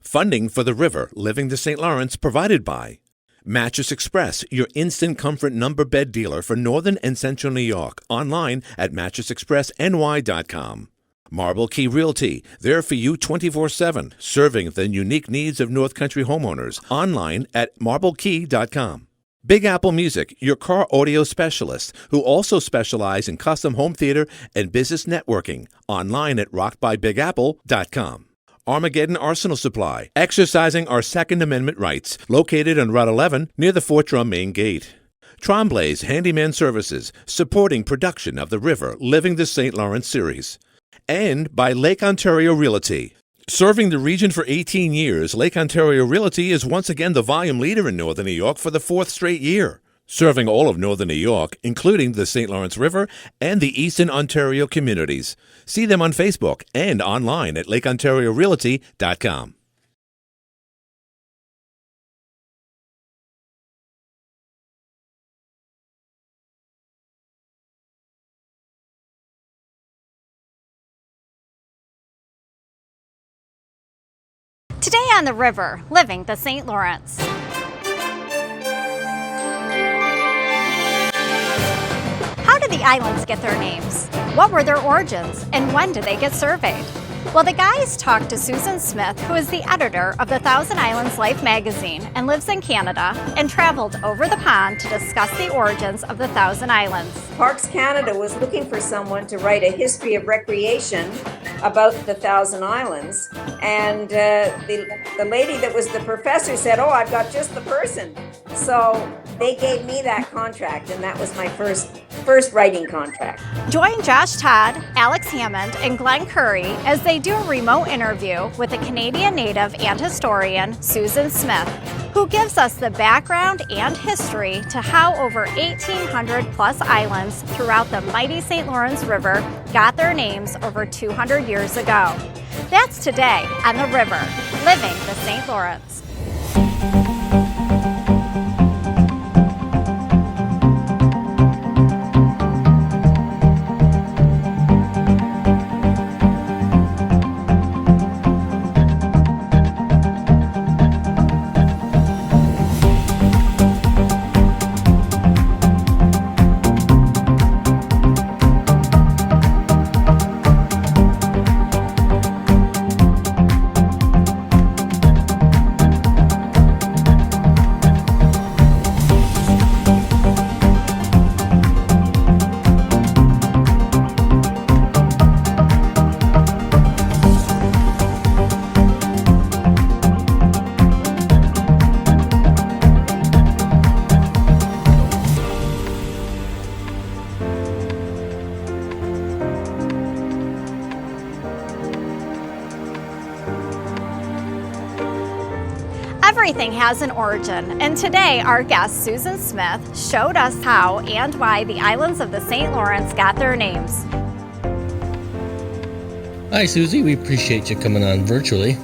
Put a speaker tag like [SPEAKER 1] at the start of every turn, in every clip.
[SPEAKER 1] Funding for the river, Living the St. Lawrence, provided by Mattress Express, your instant comfort number bed dealer for Northern and Central New York. Online at mattressexpressny.com. Marble Key Realty, there for you 24/7, serving the unique needs of North Country homeowners. Online at marblekey.com. Big Apple Music, your car audio specialist, who also specialize in custom home theater and business networking. Online at rockedbybigapple.com. Armageddon Arsenal Supply, exercising our Second Amendment rights, located on Route 11 near the Fort Drum main gate. Tremblay's Handyman Services, supporting production of the River, Living the St. Lawrence series. And by Lake Ontario Realty. Serving the region for 18 years, Lake Ontario Realty is once again the volume leader in Northern New York for the 4th straight year. Serving all of Northern New York, including the St. Lawrence River and the Eastern Ontario communities. See them on Facebook and online at lakeontariorealty.com.
[SPEAKER 2] Today on the river, living the St. Lawrence. How did the islands get their names? What were their origins, and when did they get surveyed? Well, the guys talked to Susan Smith, who is the editor of the Thousand Islands Life magazine and lives in Canada, and traveled over the pond to discuss the origins of the Thousand Islands.
[SPEAKER 3] Parks Canada was looking for someone to write a history of recreation about the Thousand Islands, and the lady that was the professor said, "Oh, I've got just the person." So they gave me that contract, and that was my first writing contract.
[SPEAKER 2] Join Josh Todd, Alex Hammond, and Glenn Curry as they do a remote interview with the Canadian native and historian Susan Smith, who gives us the background and history to how over 1,800 plus islands throughout the mighty St. Lawrence River got their names over 200 years ago. That's today on the river, living the St. Lawrence. Everything has an origin, and today our guest Susan Smith showed us how and why the islands of the St. Lawrence got their names.
[SPEAKER 4] Hi Susie, we appreciate you coming on virtually.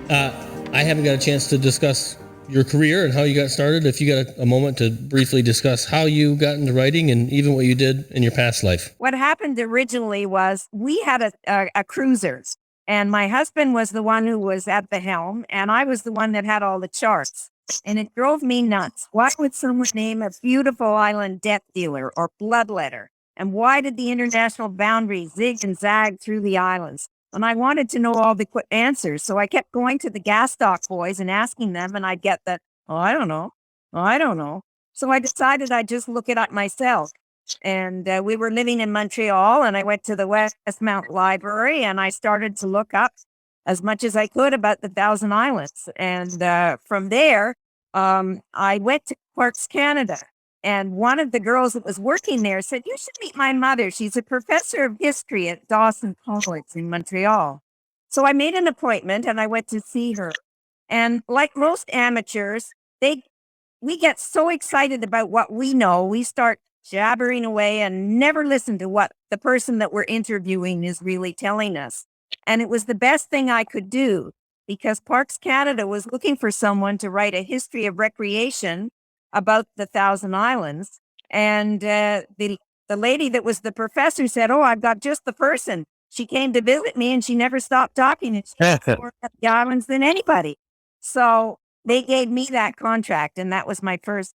[SPEAKER 4] I haven't got a chance to discuss your career and how you got started. If you got a moment to briefly discuss how you got into writing and even what you did in your past life.
[SPEAKER 3] What happened originally was we had a cruiser, and my husband was the one who was at the helm, and I was the one that had all the charts. And it drove me nuts. Why would someone name a beautiful island debt dealer or bloodletter? And why did the international boundary zig and zag through the islands? And I wanted to know all the quick answers. So I kept going to the Gastock boys and asking them, and I'd get the, "Oh, I don't know. Oh, I don't know." So I decided I'd just look it up myself. And we were living in Montreal, and I went to the Westmount Library, and I started to look up as much as I could about the Thousand Islands. And from there, I went to Parks Canada. And one of the girls that was working there said, "You should meet my mother. She's a professor of history at Dawson College in Montreal." So I made an appointment, and I went to see her. And like most amateurs, we get so excited about what we know, we start jabbering away and never listen to what the person that we're interviewing is really telling us. And it was the best thing I could do, because Parks Canada was looking for someone to write a history of recreation about the Thousand Islands. And the lady that was the professor said, "Oh, I've got just the person." She came to visit me, and she never stopped talking. And she knows more about the islands than anybody. So they gave me that contract, and that was my first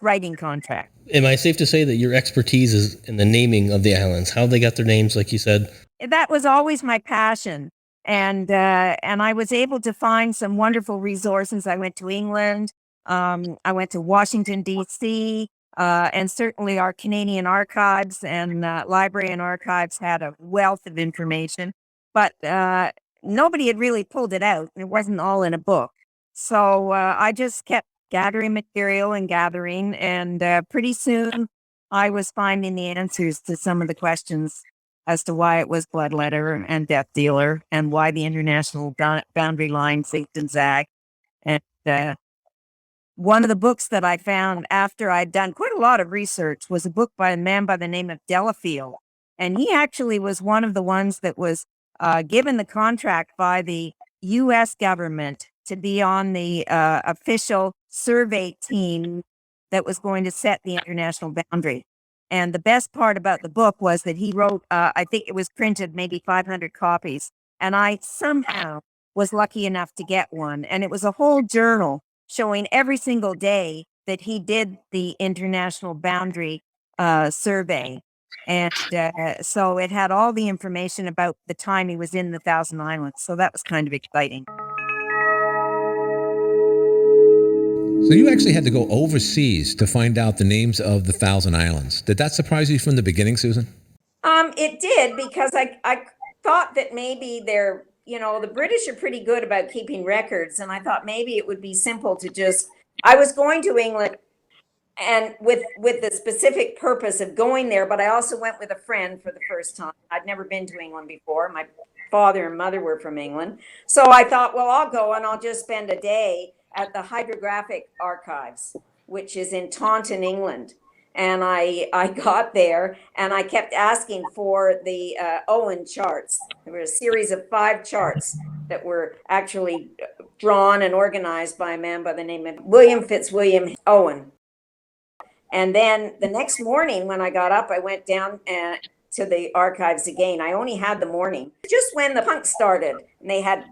[SPEAKER 3] writing contract.
[SPEAKER 4] Am I safe to say that your expertise is in the naming of the islands, how they got their names, like you said?
[SPEAKER 3] That was always my passion. And I was able to find some wonderful resources. I went to England. I went to Washington, D.C., and certainly our Canadian archives and library and archives had a wealth of information. But nobody had really pulled it out. It wasn't all in a book. So I just kept gathering material and gathering. And pretty soon I was finding the answers to some of the questions as to why it was bloodletter and death dealer and why the international boundary line zigged and zagged. And one of the books that I found after I'd done quite a lot of research was a book by a man by the name of Delafield. And he actually was one of the ones that was given the contract by the U.S. government to be on the official survey team that was going to set the international boundary. And the best part about the book was that he wrote, I think it was printed maybe 500 copies. And I somehow was lucky enough to get one. And it was a whole journal showing every single day that he did the international boundary survey. And so it had all the information about the time he was in the Thousand Islands. So that was kind of exciting.
[SPEAKER 1] So you actually had to go overseas to find out the names of the Thousand Islands. Did that surprise you from the beginning, Susan?
[SPEAKER 3] It did, because I thought that maybe the British are pretty good about keeping records. And I thought maybe it would be simple to I was going to England and with the specific purpose of going there, but I also went with a friend for the first time. I'd never been to England before. My father and mother were from England. So I thought, well, I'll go and I'll just spend a day at the Hydrographic Archives, which is in Taunton, England. And I got there and I kept asking for the Owen charts. There were a series of 5 charts that were actually drawn and organized by a man by the name of William Fitzwilliam Owen. And then the next morning when I got up, I went down to the archives again. I only had the morning, just when the punk started. And they had,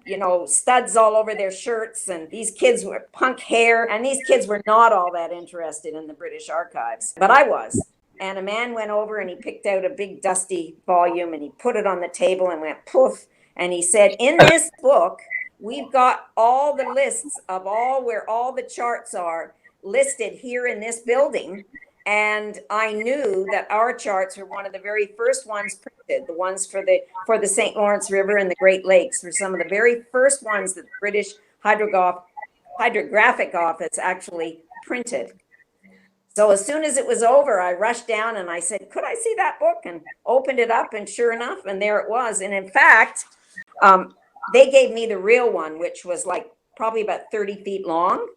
[SPEAKER 3] studs all over their shirts, and these kids were punk hair. And these kids were not all that interested in the British archives, but I was. And a man went over and he picked out a big dusty volume and he put it on the table and went poof. And he said, in this book, we've got all the lists of where all the charts are listed here in this building. And I knew that our charts were one of the very first ones printed. The ones for the St. Lawrence River and the Great Lakes were some of the very first ones that the British Hydrographic Office actually printed. So as soon as it was over, I rushed down and I said, could I see that book? And opened it up, and sure enough, and there it was. And in fact, they gave me the real one, which was like probably about 30 feet long.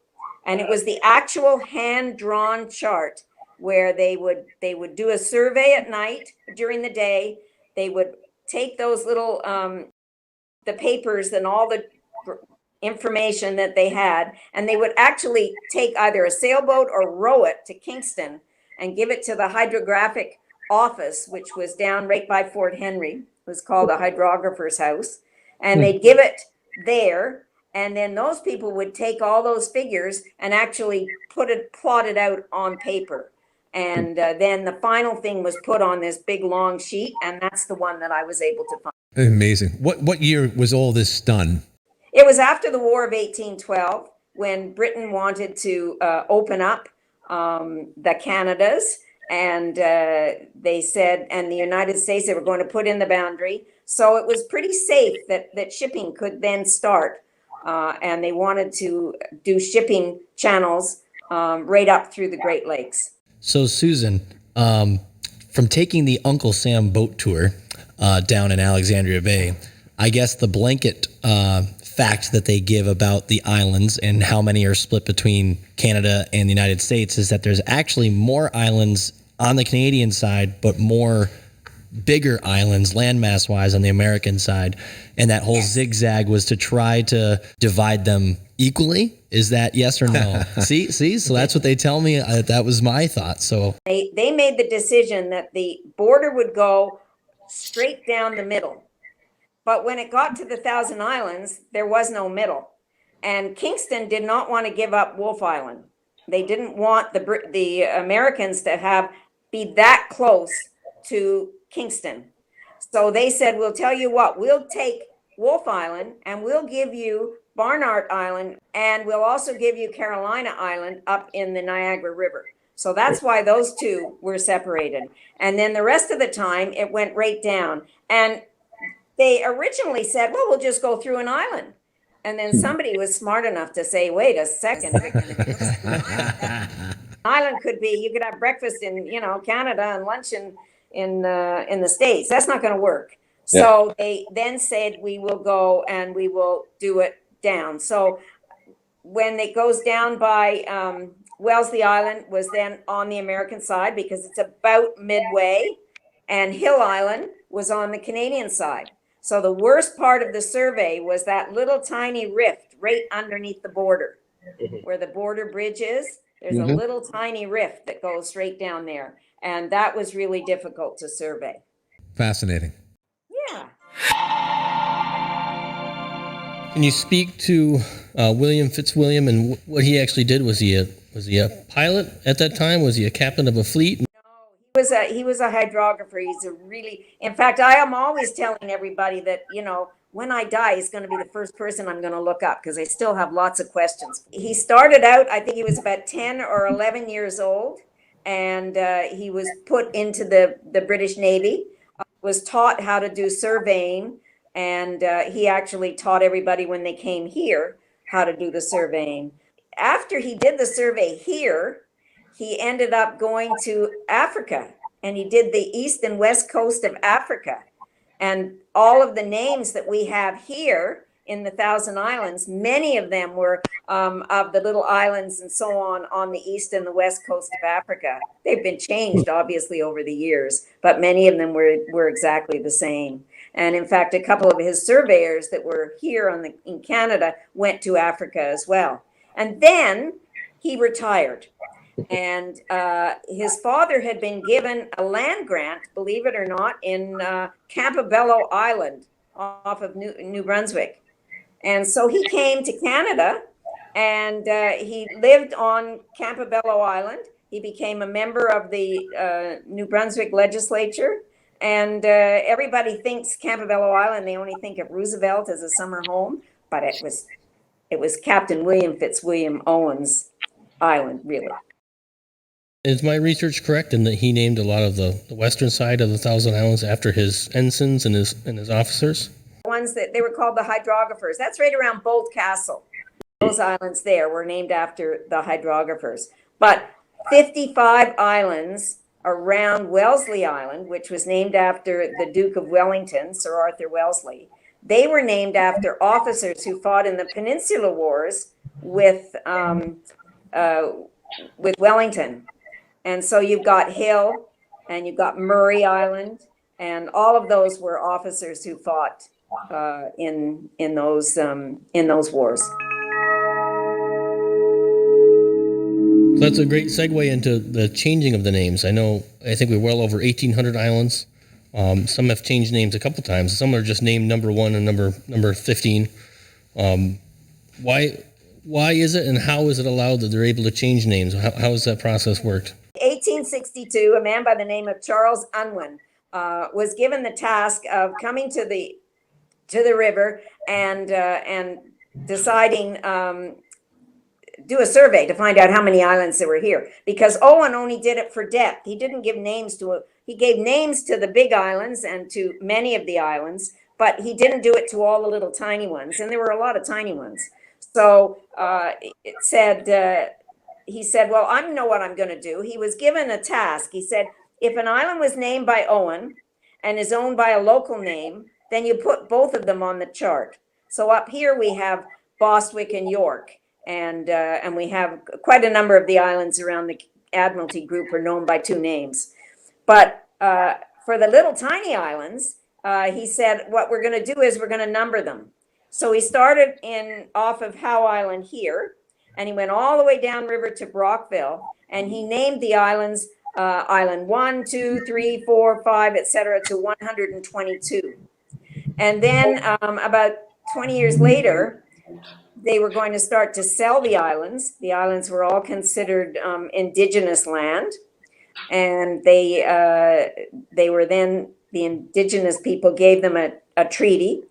[SPEAKER 3] And it was the actual hand-drawn chart where they would do a survey at night. During the day, they would take those little the papers and all the information that they had, and they would actually take either a sailboat or row it to Kingston and give it to the hydrographic office, which was down right by Fort Henry. It was called a hydrographer's house, and they'd give it there. And then those people would take all those figures and actually plot it out on paper. And then the final thing was put on this big long sheet, and that's the one that I was able to find.
[SPEAKER 1] Amazing. What year was all this done?
[SPEAKER 3] It was after the War of 1812, when Britain wanted to open up the Canadas, and they said, and the United States, they were going to put in the boundary. So it was pretty safe that shipping could then start. And they wanted to do shipping channels right up through the Great Lakes.
[SPEAKER 5] So, Susan, from taking the Uncle Sam boat tour down in Alexandria Bay, I guess the blanket fact that they give about the islands and how many are split between Canada and the United States is that there's actually more islands on the Canadian side, but more bigger islands landmass wise on the American side. And that whole zigzag was to try to divide them equally. Is that yes or no? See, so that's what they tell me. That was my thought. So
[SPEAKER 3] they made the decision that the border would go straight down the middle. But when it got to the Thousand Islands, there was no middle. And Kingston did not want to give up Wolf Island. They didn't want the Americans to be that close to Kingston. So they said, we'll tell you what, we'll take Wolf Island and we'll give you Barnard Island, and we'll also give you Carolina Island up in the Niagara River. So that's why those two were separated. And then the rest of the time it went right down. And they originally said, well, we'll just go through an island. And then somebody was smart enough to say, wait a second. Island could be, you could have breakfast in, Canada and lunch in the States. That's not going to work. Yeah. So they then said, we will go and we will do it down. So when it goes down by Wellesley Island was then on the American side because it's about midway, and Hill Island was on the Canadian side. So the worst part of the survey was that little tiny rift right underneath the border, where the border bridge is. There's a little tiny rift that goes straight down there. And that was really difficult to survey.
[SPEAKER 1] Fascinating.
[SPEAKER 3] Yeah.
[SPEAKER 4] Can you speak to William Fitzwilliam and what he actually did? Was he a pilot at that time? Was he a captain of a fleet?
[SPEAKER 3] He was a hydrographer. In fact, I am always telling everybody that, when I die, he's going to be the first person I'm going to look up because I still have lots of questions. He started out, I think he was about 10 or 11 years old, and he was put into the British Navy, was taught how to do surveying, and he actually taught everybody when they came here how to do the surveying. After he did the survey here, he ended up going to Africa, and he did the east and west coast of Africa. And all of the names that we have here in the Thousand Islands, many of them were of the little islands and so on the east and the west coast of Africa. They've been changed, obviously, over the years, but many of them were exactly the same. And in fact, a couple of his surveyors that were here in Canada went to Africa as well. And then he retired. And his father had been given a land grant, believe it or not, in Campobello Island off of New Brunswick. And so he came to Canada and he lived on Campobello Island. He became a member of the New Brunswick legislature. And everybody thinks Campobello Island, they only think of Roosevelt as a summer home, but it was Captain William Fitzwilliam Owen's island, really.
[SPEAKER 4] Is my research correct in that he named a lot of the western side of the Thousand Islands after his ensigns and his officers?
[SPEAKER 3] Ones that they were called the hydrographers. That's right around Bolt Castle. Those islands there were named after the hydrographers. But 55 islands around Wellesley Island, which was named after the Duke of Wellington, Sir Arthur Wellesley, they were named after officers who fought in the Peninsula Wars with Wellington. And so you've got Hill and you've got Murray Island, and all of those were officers who fought in those wars.
[SPEAKER 4] So that's a great segue into the changing of the names. I think we're well over 1,800 islands. Some have changed names a couple times. Some are just named number 1 and number 15. Why is it, and how is it allowed that they're able to change names? How has that process worked?
[SPEAKER 3] 1862, a man by the name of Charles Unwin was given the task of coming to the river and deciding do a survey to find out how many islands there were here, because Owen only did it for depth. He didn't give names he gave names to the big islands and to many of the islands, but he didn't do it to all the little tiny ones, and there were a lot of tiny ones. So he said, well, I know what I'm going to do. He was given a task. He said, if an island was named by Owen and is owned by a local name, then you put both of them on the chart. So up here we have Bostwick and York, and we have quite a number of the islands around the Admiralty group are known by two names. But for the little tiny islands, he said, what we're going to do is we're going to number them. So he started off of Howe Island here, and he went all the way downriver to Brockville, and he named the islands Island 1, 2, 3, 4, 5, etc. to 122. And then about 20 years later, they were going to start to sell the islands. The islands were all considered indigenous land, and they were then, the indigenous people gave them a treaty,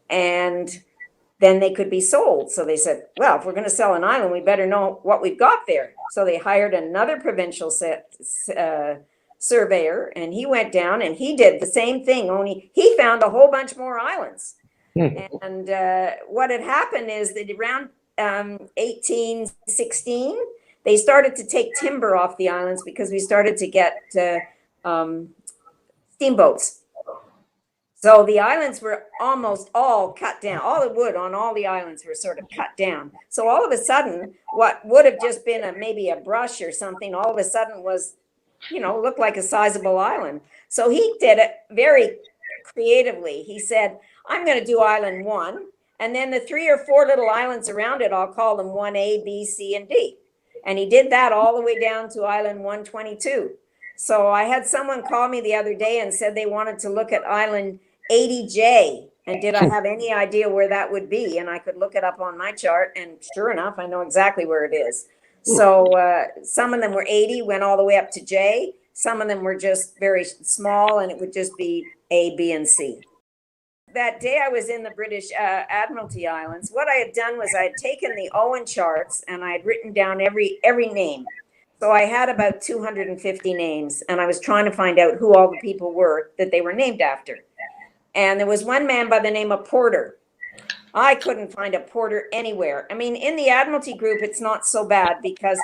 [SPEAKER 3] and then they could be sold. So they said, well, if we're going to sell an island, we better know what we've got there. So they hired another provincial surveyor, and he went down and he did the same thing, only he found a whole bunch more islands. And what had happened is that around 1816, they started to take timber off the islands because we started to get steamboats. So the islands were almost all cut down. All the wood on all the islands were sort of cut down. So all of a sudden, what would have just been maybe a brush or something, all of a sudden was, looked like a sizable island. So he did it very creatively. He said, I'm going to do island 1, and then the 3 or 4 little islands around it, I'll call them 1A, B, C, and D. And he did that all the way down to island 122. So I had someone call me the other day and said they wanted to look at island 80J, and did I have any idea where that would be? And I could look it up on my chart, and sure enough, I know exactly where it is. So some of them were 80, went all the way up to J. Some of them were just very small, and it would just be A, B, and C. That day I was in the British Admiralty Islands, what I had done was I had taken the Owen charts and I had written down every name. So I had about 250 names, and I was trying to find out who all the people were that they were named after. And there was one man by the name of Porter. I couldn't find a Porter anywhere. I mean, in the Admiralty group, it's not so bad because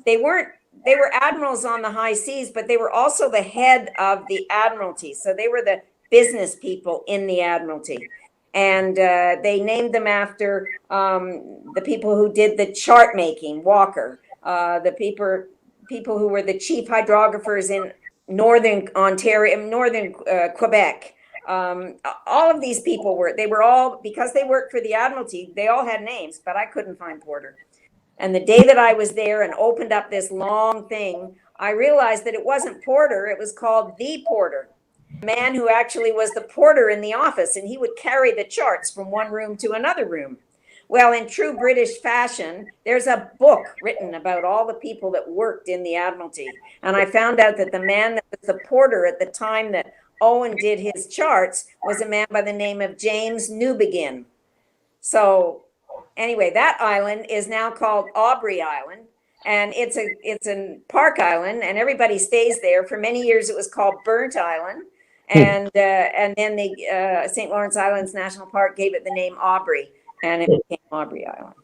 [SPEAKER 3] they were admirals on the high seas, but they were also the head of the Admiralty. So they were the business people in the Admiralty. And they named them after the people who did the chart making, Walker, the people who were the chief hydrographers in northern Ontario, northern Quebec. All of these people they were all, because they worked for the Admiralty, they all had names, but I couldn't find Porter. And the day that I was there and opened up this long thing, I realized that it wasn't Porter, it was called the Porter, a man who actually was the porter in the office, and he would carry the charts from one room to another room. Well, in true British fashion, there's a book written about all the people that worked in the Admiralty. And I found out that the man that was the porter at the time that Owen did his charts was a man by the name of James Newbegin. So anyway, that island is now called Aubrey Island, and it's a park island, and everybody stays there. For many years, it was called Burnt Island, and then the St. Lawrence Islands National Park gave it the name Aubrey, and it became Aubrey Island.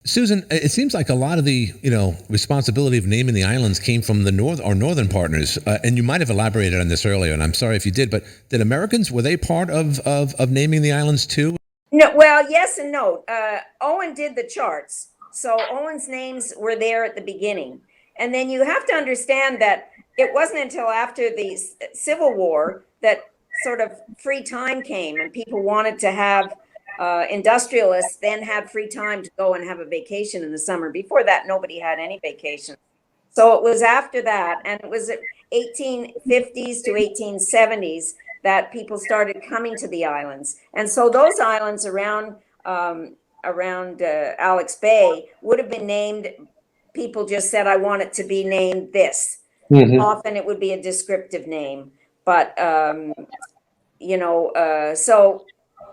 [SPEAKER 1] Susan, it seems like a lot of the responsibility of naming the islands came from the northern partners, and you might have elaborated on this earlier, and I'm sorry if you did, but did Americans, were they part of naming the islands too?
[SPEAKER 3] No, well, yes and no. Owen did the charts, so Owen's names were there at the beginning, and then you have to understand that it wasn't until after the Civil War that sort of free time came, and people wanted to have. Industrialists then had free time to go and have a vacation in the summer. Before that, nobody had any vacation. So it was after that, and it was 1850s to 1870s that people started coming to the islands. And so those islands around Alex Bay would have been named, people just said, I want it to be named this. Mm-hmm. Often it would be a descriptive name. But, so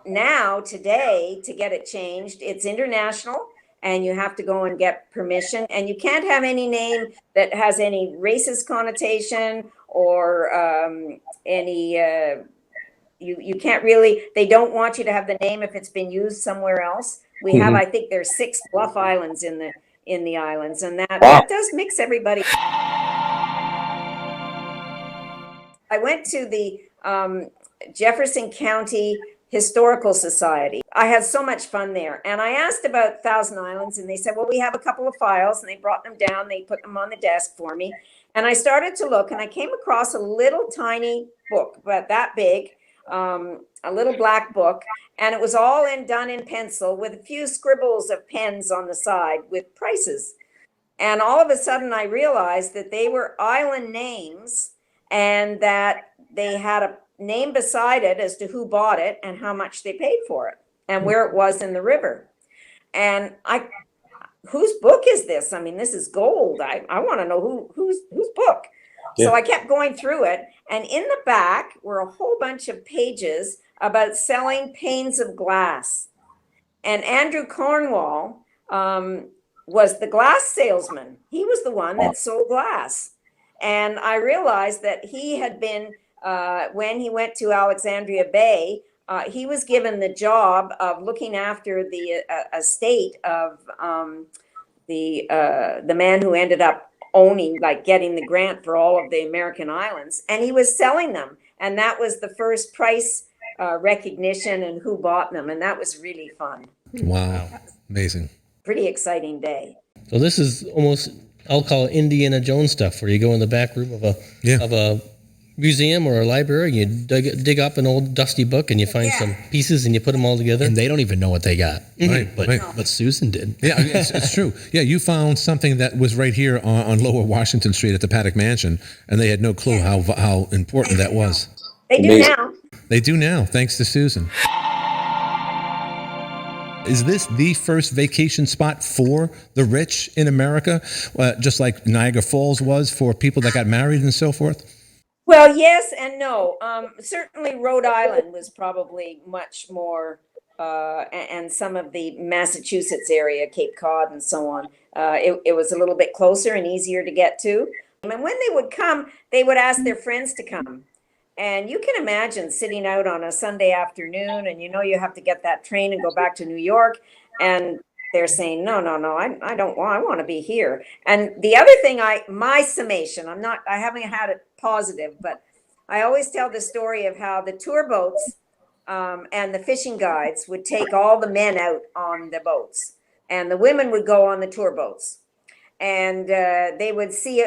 [SPEAKER 3] now today, to get it changed, it's international, and you have to go and get permission, and you can't have any name that has any racist connotation or any you can't really, they don't want you to have the name if it's been used somewhere else. We have, I think there's 6 bluff islands in the islands, and that does mix everybody. I went to the Jefferson County Historical Society. I had so much fun there. And I asked about Thousand Islands, and they said, well, we have a couple of files, and they brought them down. They put them on the desk for me. And I started to look, and I came across a little tiny book, about that big, a little black book. And it was all done in pencil with a few scribbles of pens on the side with prices. And all of a sudden, I realized that they were island names, and that they had a name beside it as to who bought it and how much they paid for it. and where it was in the river. And whose book is this? I mean, this is gold. I want to know whose book. So I kept going through it, and in the back were a whole bunch of pages about selling panes of glass. And Andrew Cornwall was the glass salesman. He was the one that sold glass. And I realized that he had been, when he went to Alexandria Bay, he was given the job of looking after the estate of the man who ended up owning, like getting the grant for all of the American islands. And he was selling them. And that was the first price recognition and who bought them. And that was really fun.
[SPEAKER 6] Wow. Amazing.
[SPEAKER 3] Pretty exciting day.
[SPEAKER 4] So this is almost, I'll call it Indiana Jones stuff, where you go in the back room of a museum or a library, you dig up an old dusty book and you find some pieces and you put them all together.
[SPEAKER 5] And they don't even know what they got.
[SPEAKER 6] Right,
[SPEAKER 5] But Susan did.
[SPEAKER 6] Yeah, it's true. Yeah, you found something that was right here on Lower Washington Street at the Paddock Mansion, and they had no clue how important that was.
[SPEAKER 3] They do now.
[SPEAKER 6] They do now, thanks to Susan. Is this the first vacation spot for the rich in America, just like Niagara Falls was for people that got married and so forth?
[SPEAKER 3] Well, yes and no. Certainly Rhode Island was probably much more, and some of the Massachusetts area, Cape Cod and so on. It was a little bit closer and easier to get to. And when they would come, they would ask their friends to come. And you can imagine sitting out on a Sunday afternoon and you have to get that train and go back to New York. And they're saying, no, I don't want, I want to be here. And the other thing, my summation, I haven't had it positive, but I always tell the story of how the tour boats and the fishing guides would take all the men out on the boats and the women would go on the tour boats. And they would see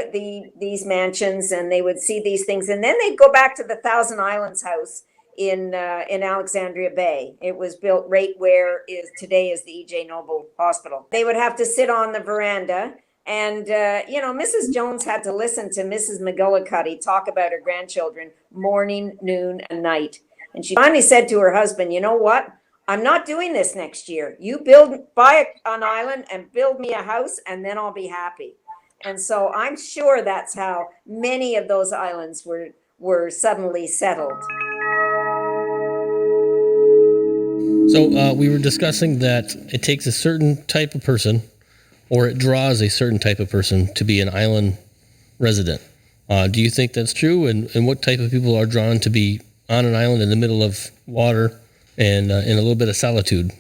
[SPEAKER 3] these mansions and they would see these things. And then they'd go back to the Thousand Islands house in Alexandria Bay. It was built right where today is the E.J. Noble Hospital. They would have to sit on the veranda. And, Mrs. Jones had to listen to Mrs. McGillicuddy talk about her grandchildren morning, noon, and night. And she finally said to her husband, you know what? I'm not doing this next year. You buy an island and build me a house, and then I'll be happy. And so I'm sure that's how many of those islands were suddenly settled.
[SPEAKER 4] So we were discussing that it takes a certain type of person, or it draws a certain type of person to be an island resident. Do you think that's true? And what type of people are drawn to be on an island in the middle of water and in a little bit of solitude?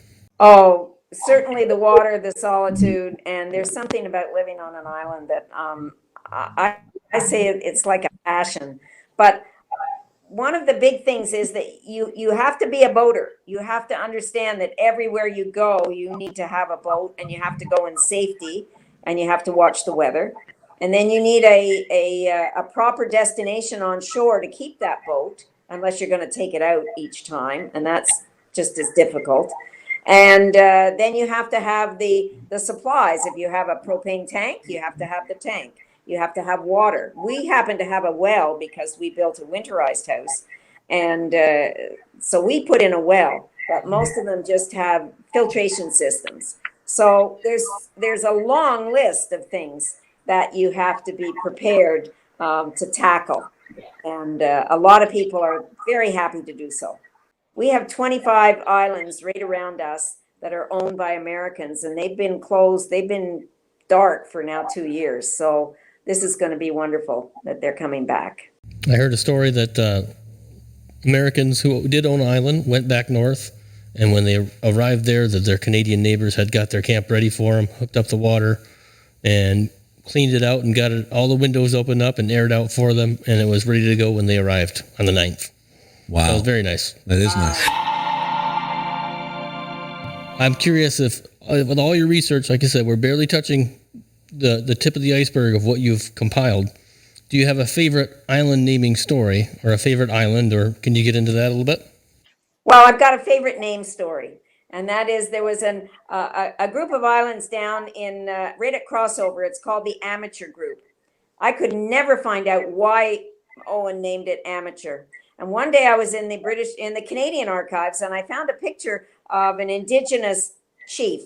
[SPEAKER 3] Oh, certainly the water, the solitude, and there's something about living on an island that I say it's like a passion. But one of the big things is that you have to be a boater. You have to understand that everywhere you go, you need to have a boat, and you have to go in safety, and you have to watch the weather. And then you need a proper destination on shore to keep that boat, unless you're going to take it out each time, and that's just as difficult. And then you have to have the supplies. If you have a propane tank, you have to have the tank. You have to have water. We happen to have a well because we built a winterized house, and so we put in a well, but most of them just have filtration systems. So there's a long list of things that you have to be prepared to tackle. And a lot of people are very happy to do so. We have 25 islands right around us that are owned by Americans, and they've been closed. They've been dark for now 2 years. So this is going to be wonderful that they're coming back.
[SPEAKER 4] I heard a story that Americans who did own an island went back north, and when they arrived there, that their Canadian neighbors had got their camp ready for them, hooked up the water, and cleaned it out and got all the windows opened up and aired out for them, and it was ready to go when they arrived on the 9th.
[SPEAKER 6] Wow.
[SPEAKER 4] That was very nice.
[SPEAKER 6] That is nice.
[SPEAKER 4] I'm curious if, with all your research, like I said, we're barely touching the tip of the iceberg of what you've compiled. Do you have a favorite island naming story or a favorite island, or can you get into that a little bit?
[SPEAKER 3] Well, I've got a favorite name story, and that is there was a group of islands down in right at Crossover. It's called the Amateur Group. I could never find out why Owen named it Amateur. And one day I was in the Canadian archives, and I found a picture of an indigenous chief.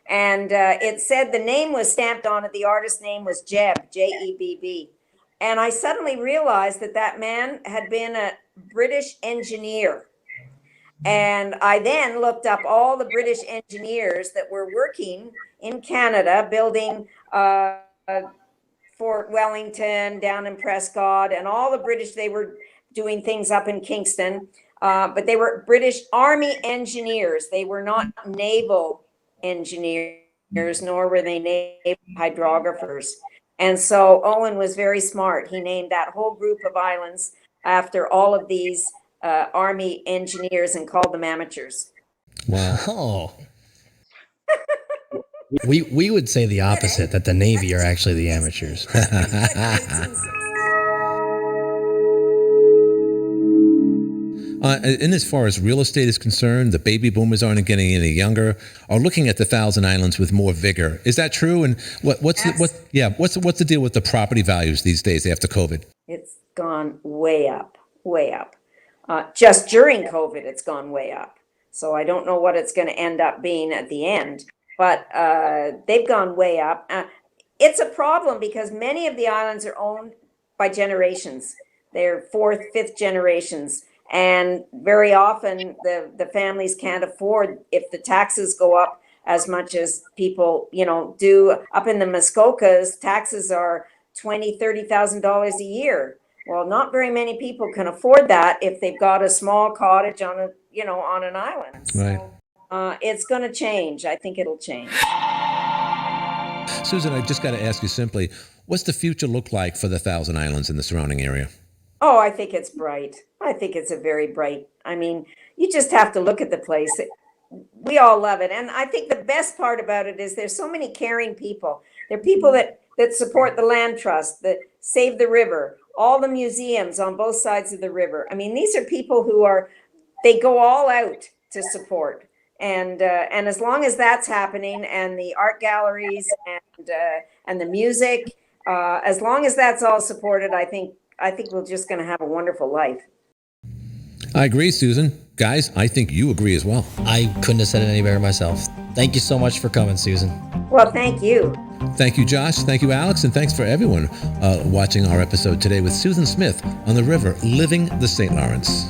[SPEAKER 3] And it said the name was stamped on it. The artist's name was Jebb, Jebb. And I suddenly realized that that man had been a British engineer. And I then looked up all the British engineers that were working in Canada, building Fort Wellington down in Prescott, and all the British, they were doing things up in Kingston. But they were British Army engineers. They were not naval engineers, nor were they naval hydrographers. And so Owen was very smart. He named that whole group of islands after all of these Army engineers and called them amateurs.
[SPEAKER 5] Wow. Oh. We would say the opposite, that the Navy are actually the amateurs.
[SPEAKER 6] And as far as real estate is concerned, the baby boomers aren't getting any younger, are looking at the Thousand Islands with more vigor. Is that true? And what's the deal with the property values these days after COVID?
[SPEAKER 3] It's gone way up, way up. Just during COVID, it's gone way up. So I don't know what it's going to end up being at the end, but they've gone way up. It's a problem because many of the islands are owned by generations. They're fourth, fifth generations. And very often the families can't afford, if the taxes go up as much as people, do up in the Muskokas, taxes are $20,000, $30,000 a year. Well, not very many people can afford that if they've got a small cottage on an island.
[SPEAKER 6] Right.
[SPEAKER 3] So, it's going to change. I think it'll change.
[SPEAKER 6] Susan, I just got to ask you simply, what's the future look like for the Thousand Islands and the surrounding area?
[SPEAKER 3] Oh, I think it's bright. I think it's a very bright. I mean, you just have to look at the place. We all love it. And I think the best part about it is there's so many caring people. There are people that support the land trust, that save the river, all the museums on both sides of the river. I mean, these are people who they go all out to support. And as long as that's happening, and the art galleries and the music, as long as that's all supported, I think we're just going to have a wonderful life.
[SPEAKER 6] I agree, Susan. Guys, I think you agree as well.
[SPEAKER 5] I couldn't have said it any better myself. Thank you so much for coming, Susan.
[SPEAKER 3] Well, thank you.
[SPEAKER 6] Thank you, Josh. Thank you, Alex. And thanks for everyone watching our episode today with Susan Smith on the river, living the St. Lawrence.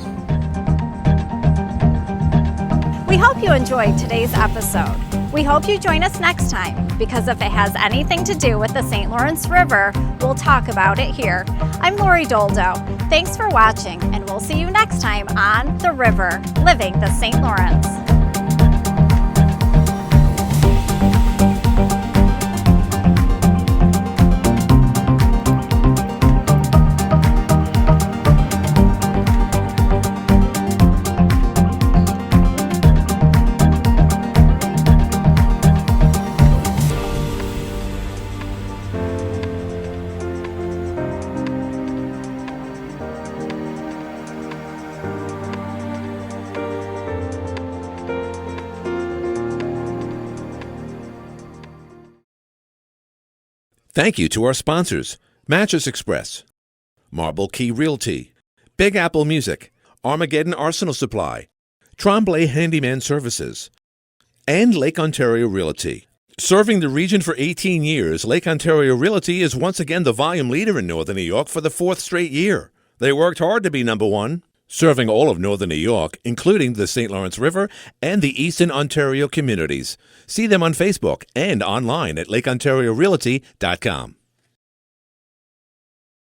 [SPEAKER 2] We hope you enjoyed today's episode. We hope you join us next time, because if it has anything to do with the St. Lawrence River, we'll talk about it here. I'm Lori Doldo. Thanks for watching, and we'll see you next time on The River, Living the St. Lawrence.
[SPEAKER 1] Thank you to our sponsors, Mattress Express, Marble Key Realty, Big Apple Music, Armageddon Arsenal Supply, Tremblay Handyman Services, and Lake Ontario Realty. Serving the region for 18 years, Lake Ontario Realty is once again the volume leader in Northern New York for the 4th straight year. They worked hard to be number one, serving all of Northern New York, including the St. Lawrence River and the Eastern Ontario communities. See them on Facebook and online at lakeontariorealty.com.